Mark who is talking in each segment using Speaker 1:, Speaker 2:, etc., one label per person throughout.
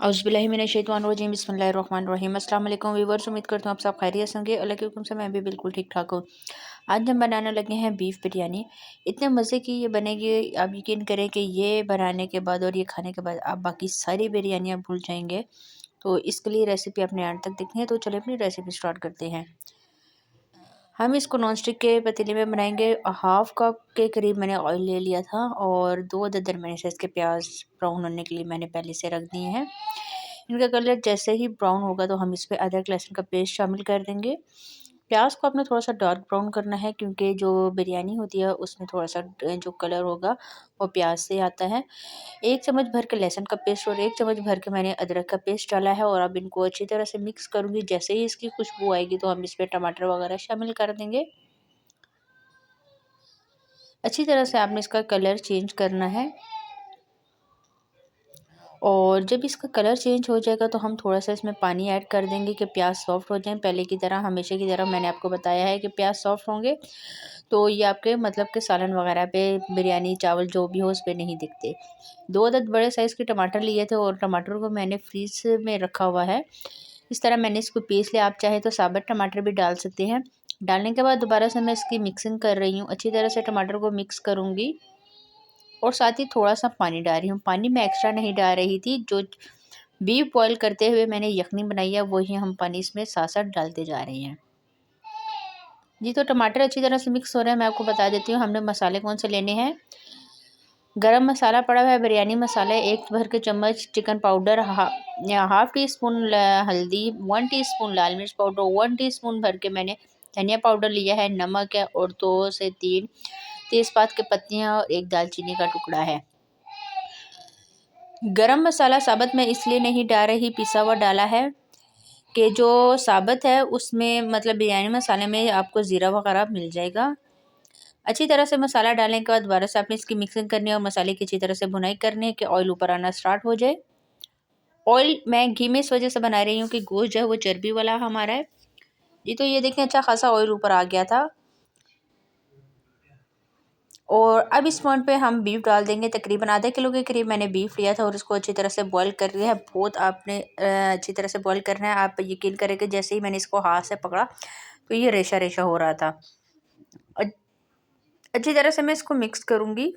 Speaker 1: औज़ुबिल्लाहिमिनश्शैतानिर्रजीम बिस्मिल्लाहिर्रहमानिर्रहीम। अस्सलाम वालेकुम व्यूअर्स, उम्मीद करता हूँ आप सब खैरियत से होंगे। अल्लाह के हुक्म से मैं भी बिल्कुल ठीक ठाक हूँ। आज हम बनाने लगे हैं बीफ बिरयानी। इतने मज़े की ये बनेगी, आप यकीन करें कि ये बनाने के बाद और ये खाने के बाद आप बाकी सारी बिरयानियाँ भूल जाएंगे। तो इसके लिए रेसिपी अपने एंड तक देखनी है। तो चलिए अपनी रेसिपी स्टार्ट करते हैं। हम इसको नॉन स्टिक के पतीले में बनाएंगे। हाफ़ कप के करीब मैंने ऑयल ले लिया था और 2 अदद दरमियाने साइज़ के प्याज ब्राउन होने के लिए मैंने पहले से रख दिए हैं। इनका कलर जैसे ही ब्राउन होगा तो हम इसमें अदरक लहसुन का पेस्ट शामिल कर देंगे। प्याज को आपने थोड़ा सा डार्क ब्राउन करना है, क्योंकि जो बिरयानी होती है उसमें थोड़ा सा जो कलर होगा वो प्याज से आता है। 1 चम्मच भर के लहसुन का पेस्ट और 1 चम्मच भर के मैंने अदरक का पेस्ट डाला है और अब इनको अच्छी तरह से मिक्स करूँगी। जैसे ही इसकी खुशबू आएगी तो हम इसमें टमाटर वगैरह शामिल कर देंगे। अच्छी तरह से आपने इसका कलर चेंज करना है और जब इसका कलर चेंज हो जाएगा तो हम थोड़ा सा इसमें पानी ऐड कर देंगे कि प्याज सॉफ्ट हो जाए। पहले की तरह, हमेशा की तरह मैंने आपको बताया है कि प्याज सॉफ्ट होंगे तो ये आपके मतलब के सालन वगैरह पे, बिरयानी चावल जो भी हो उस पर नहीं दिखते। 2 अदद बड़े साइज़ के टमाटर लिए थे और टमाटर को मैंने फ्रीज में रखा हुआ है। इस तरह मैंने इसको पीस लिया। आप चाहे तो साबुत टमाटर भी डाल सकते हैं। डालने के बाद दोबारा से मैं इसकी मिक्सिंग कर रही हूँ। अच्छी तरह से टमाटर को मिक्स करूँगी और साथ ही थोड़ा सा पानी डाल रही हूँ। पानी मैं एक्स्ट्रा नहीं डाल रही थी। जो बीफ बॉयल करते हुए मैंने यखनी बनाई है वही हम पानी इसमें साथ साथ डालते जा रहे हैं। जी, तो टमाटर अच्छी तरह से मिक्स हो रहे हैं। मैं आपको बता देती हूँ हमने मसाले कौन से लेने हैं। गरम मसाला पड़ा हुआ है, बिरयानी मसाला 1 भर के चम्मच, chicken powder half tea spoon हल्दी, 1 टीस्पून लाल मिर्च पाउडर, 1 टीस्पून भर के मैंने धनिया पाउडर लिया है, नमक है और 2 से 3 तेज़पात की पत्तियाँ और 1 दालचीनी का टुकड़ा है। गरम मसाला साबुत मैं इसलिए नहीं डाल रही, पिसा हुआ डाला है कि जो साबुत है उसमें मतलब बिरयानी मसाले में आपको ज़ीरा वगैरह मिल जाएगा। अच्छी तरह से मसाला डालने के बाद दोबारा से आपने इसकी मिक्सिंग करनी है और मसाले की अच्छी तरह से भुनाई करनी है कि ऑयल ऊपर आना स्टार्ट हो जाए। ऑयल मैं घी में इस वजह से बना रही हूँ कि गोश्त जो है वो चर्बी वाला हमारा है। जी, तो ये देखें अच्छा खासा ऑयल ऊपर आ गया था और अब इस पॉइंट पे हम बीफ डाल देंगे। तकरीबन आधा किलो के करीब मैंने बीफ लिया था और इसको अच्छी तरह से बॉईल कर लिया है। बहुत आपने अच्छी तरह से बॉईल करना है। आप यकीन करें कि जैसे ही मैंने इसको हाथ से पकड़ा तो ये रेशा रेशा हो रहा था। अच्छी तरह से मैं इसको मिक्स करूँगी।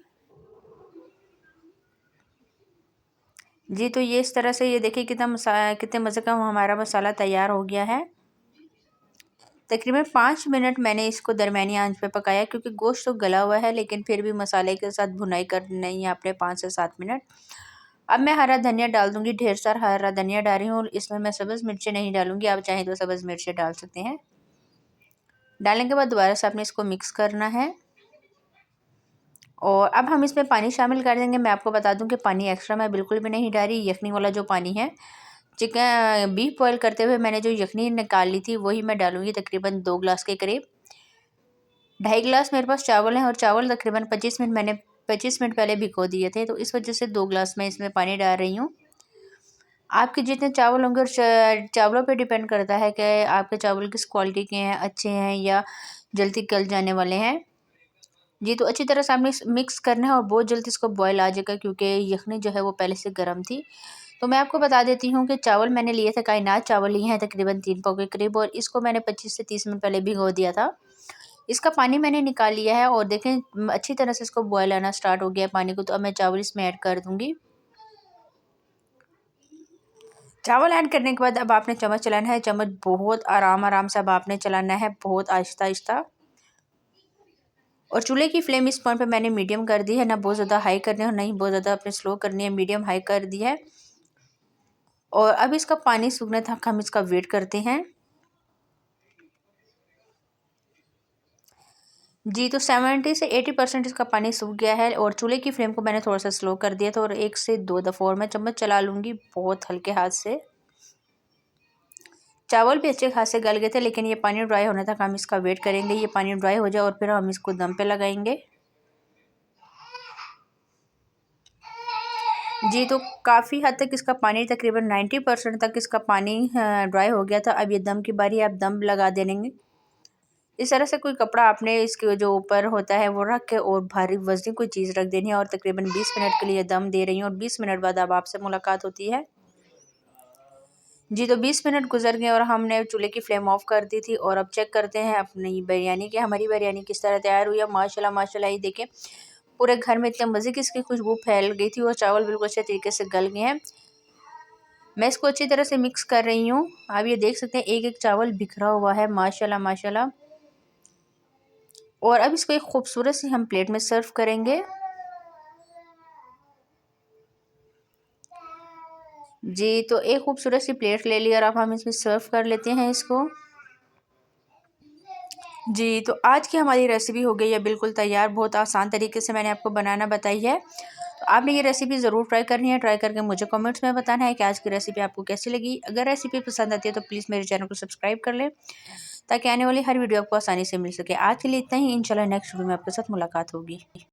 Speaker 1: जी, तो ये इस तरह से ये देखिए कितने मज़े का हमारा मसाला तैयार हो गया है। तकरीबन 5 मिनट मैंने इसको दरमियानी आंच पे पकाया, क्योंकि गोश्त तो गला हुआ है लेकिन फिर भी मसाले के साथ भुनाई करनी है आपने 5 से 7 मिनट। अब मैं हरा धनिया डाल दूँगी, ढेर सारा हरा धनिया डाल रही हूँ और इसमें मैं सब्ज़ मिर्चें नहीं डालूँगी। आप चाहें तो सब्ज़ मिर्चें डाल सकते हैं। डालने के बाद दोबारा से आपने इसको मिक्स करना है और अब हम इसमें पानी शामिल कर देंगे। मैं आपको बता दूं कि पानी एक्स्ट्रा मैं बिल्कुल भी नहीं डाल रही। यखनी वाला जो पानी है, चिकन बीफ बॉयल करते हुए मैंने जो यखनी निकाल ली थी वही मैं डालूंगी, तकरीबन 2 गिलास के करीब। 2.5 गिलास मेरे पास चावल हैं और चावल तकरीबन 25 मिनट पहले भिगो दिए थे, तो इस वजह से 2 गिलास मैं इसमें पानी डाल रही हूँ। आपके जितने चावल होंगे और चावलों पे डिपेंड करता है कि आपके चावल किस क्वालिटी के हैं, अच्छे हैं या जल्दी गल जाने वाले हैं। जी, तो अच्छी तरह से आपने मिक्स करना है और बहुत जल्दी इसको बॉयल आ जाएगा, क्योंकि यखनी जो है वो पहले से गर्म थी। तो मैं आपको बता देती हूँ कि चावल मैंने लिए थे, कायनात चावल लिए हैं तकरीबन 3 पाव के करीब और इसको मैंने 25 से 30 मिनट पहले भिगो दिया था। इसका पानी मैंने निकाल लिया है और देखें अच्छी तरह से इसको बॉयल आना स्टार्ट हो गया है पानी को। तो अब मैं चावल इसमें ऐड कर दूँगी। चावल ऐड करने के बाद अब आपने चम्मच चलाना है। चम्मच बहुत आराम आराम से अब आपने चलाना है, बहुत आहिस्ता आहिस्ता। और चूल्हे की फ्लेम इस पॉइंट पे मैंने मीडियम कर दी है, ना बहुत ज़्यादा हाई करनी है और ना ही बहुत ज़्यादा अपने स्लो करनी है, मीडियम हाई कर दी है। और अब इसका पानी सूखने तक हम इसका वेट करते हैं। जी, तो 70 से 80% इसका पानी सूख गया है और चूल्हे की फ्लेम को मैंने थोड़ा सा स्लो कर दिया था और 1 से 2 दफ़ा और मैं चम्मच चला लूँगी बहुत हल्के हाथ से। चावल भी अच्छे खासे गल गए थे, लेकिन ये पानी ड्राई होने तक हम इसका वेट करेंगे। ये पानी ड्राई हो जाए और फिर हम इसको दम पे लगाएंगे। जी, तो काफ़ी हद तक इसका पानी तकरीबन 90% तक इसका पानी ड्राई हो गया था। अब ये दम की बारी है, आप दम लगा देंगे। इस तरह से कोई कपड़ा आपने इसके जो ऊपर होता है वो रख के और भारी वज़नी कोई चीज़ रख देनी है और तकरीबन 20 मिनट के लिए दम दे रही हूँ और 20 मिनट बाद अब आपसे मुलाकात होती है। जी, तो 20 मिनट गुज़र गए और हमने चूल्हे की फ्लेम ऑफ़ कर दी थी और अब चेक करते हैं अपनी बिरयानी कि हमारी बिरयानी किस तरह तैयार हुई है। माशाल्लाह माशाल्लाह, ये देखें पूरे घर में इतने मज़े की इसकी खुशबू फैल गई थी और चावल बिल्कुल अच्छे तरीके से गल गए हैं। मैं इसको अच्छी तरह से मिक्स कर रही हूँ। आप ये देख सकते हैं एक-एक चावल बिखरा हुआ है माशाल्लाह माशाल्लाह। और अब इसको एक खूबसूरत सी हम प्लेट में सर्व करेंगे। जी, तो एक खूबसूरत सी प्लेट ले ली और अब हम इसमें सर्व कर लेते हैं इसको। जी, तो आज की हमारी रेसिपी हो गई है बिल्कुल तैयार। बहुत आसान तरीके से मैंने आपको बनाना बताई है। तो आपने ये रेसिपी ज़रूर ट्राई करनी है। ट्राई करके मुझे कमेंट्स में बताना है कि आज की रेसिपी आपको कैसी लगी। अगर रेसिपी पसंद आती है तो प्लीज़ मेरे चैनल को सब्सक्राइब कर लें, ताकि आने वाली हर वीडियो आपको आसानी से मिल सके। आज के लिए इतना ही, इंशाल्लाह नेक्स्ट वीडियो में आपके साथ मुलाकात होगी।